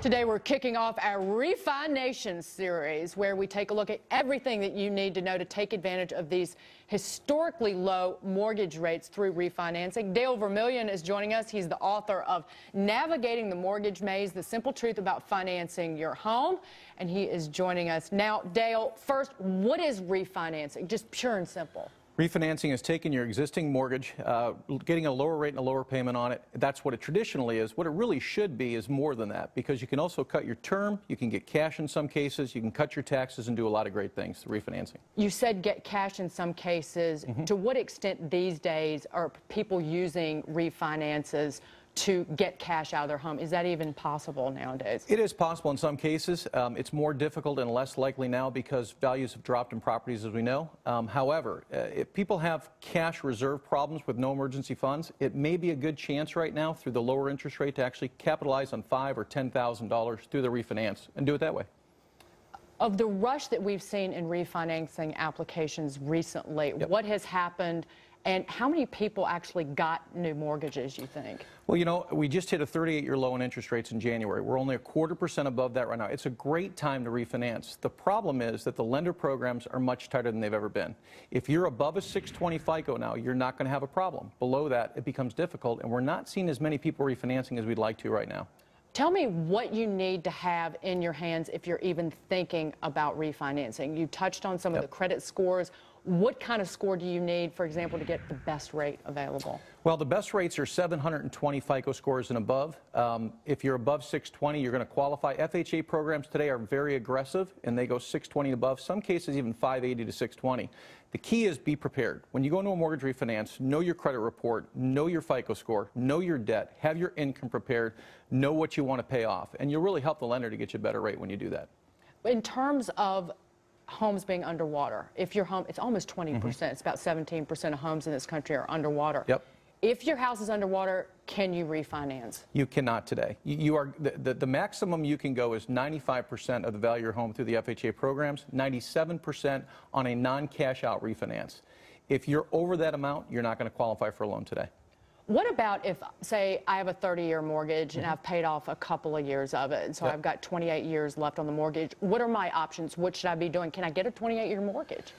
Today we're kicking off our Refinance series, where we take a look at everything that you need to know to take advantage of these historically low mortgage rates through refinancing. Dagen Vermillion is joining us. He's the author of Navigating the Mortgage Maze, The Simple Truth About Financing Your Home, and he is joining us now. Dale, first, what is refinancing? Just pure and simple. Refinancing is taking your existing mortgage, getting a lower rate and a lower payment on it. That's what it traditionally is. What it really should be is more than that, because you can also cut your term, you can get cash in some cases, you can cut your taxes and do a lot of great things through refinancing. You said get cash in some cases. To what extent these days are people using refinances to get cash out of their home? Is that even possible nowadays? It is possible in some cases. It's more difficult and less likely now because values have dropped in properties, as we know. However, if people have cash reserve problems with no emergency funds, it may be a good chance right now through the lower interest rate to actually capitalize on $5,000 or $10,000 through the refinance and do it that way. Of the rush that we've seen in refinancing applications recently, what has happened? And how many people actually got new mortgages, you think? Well, you know, we just hit a 38-year low in interest rates in January. We're only 0.25% above that right now. It's a great time to refinance. The problem is that the lender programs are much tighter than they've ever been. If you're above a 620 FICO now, you're not going to have a problem. Below that, it becomes difficult, and we're not seeing as many people refinancing as we'd like to right now. Tell me what you need to have in your hands if you're even thinking about refinancing. You touched on some of the credit scores. What kind of score do you need, for example, to get the best rate available? Well, the best rates are 720 FICO scores and above. If you're above 620, you're going to qualify. FHA programs today are very aggressive, and they go 620 and above, some cases even 580 to 620. The key is be prepared. When you go into a mortgage refinance, know your credit report, know your FICO score, know your debt, have your income prepared, know what you want to pay off, and you'll really help the lender to get you a better rate when you do that. In terms of homes being underwater, if your home, it's almost 20%, it's about 17% of homes in this country are underwater. Yep. If your house is underwater, can you refinance? You cannot today. You are the maximum you can go is 95% of the value of your home through the FHA programs, 97% on a non-cash out refinance. If you're over that amount, you're not going to qualify for a loan today. What about if, say, I have a 30-year mortgage and I've paid off a couple of years of it, and so I've got 28 years left on the mortgage? What are my options? What should I be doing? Can I get a 28-year mortgage?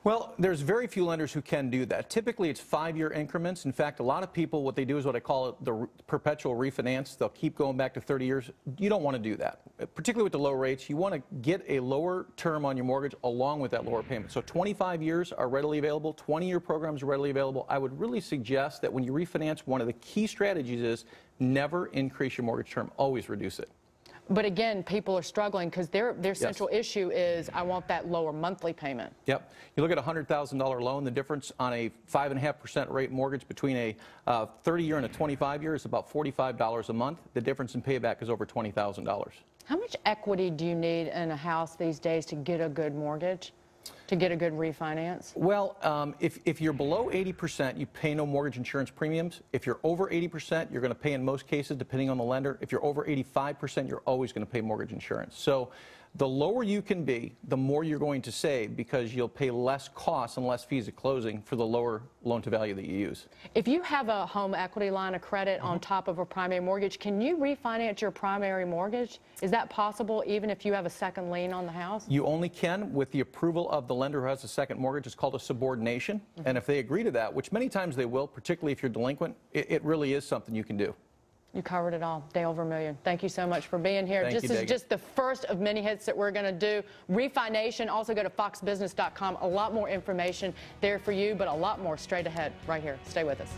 Well, there's very few lenders who can do that. Typically, it's 5-year increments. In fact, a lot of people, what they do is what I call it the perpetual refinance. They'll keep going back to 30 years. You don't want to do that, particularly with the low rates. You want to get a lower term on your mortgage along with that lower payment. So 25 years are readily available. 20-year programs are readily available. I would really suggest that when you refinance, one of the key strategies is never increase your mortgage term. Always reduce it. But again, people are struggling because their central issue is, I want that lower monthly payment. Yep. You look at a $100,000 loan, the difference on a 5.5% rate mortgage between a 30-year and a 25-year is about $45 a month. The difference in payback is over $20,000. How much equity do you need in a house these days to get a good mortgage? To get a good refinance? Well, if you're below 80%, you pay no mortgage insurance premiums. If you're over 80%, you're going to pay in most cases, depending on the lender. If you're over 85%, you're always going to pay mortgage insurance. So the lower you can be, the more you're going to save, because you'll pay less costs and less fees at closing for the lower loan-to-value that you use. If you have a home equity line of credit on top of a primary mortgage, can you refinance your primary mortgage? Is that possible even if you have a second lien on the house? You only can with the approval of the lender who has a second mortgage. It's called a subordination. And if they agree to that, which many times they will, particularly if you're delinquent, it really is something you can do. You covered it all. Dagen Vermillion, thank you so much for being here. This is just the first of many hits that we're going to do. Refination, also go to foxbusiness.com. A lot more information there for you, but a lot more straight ahead right here. Stay with us.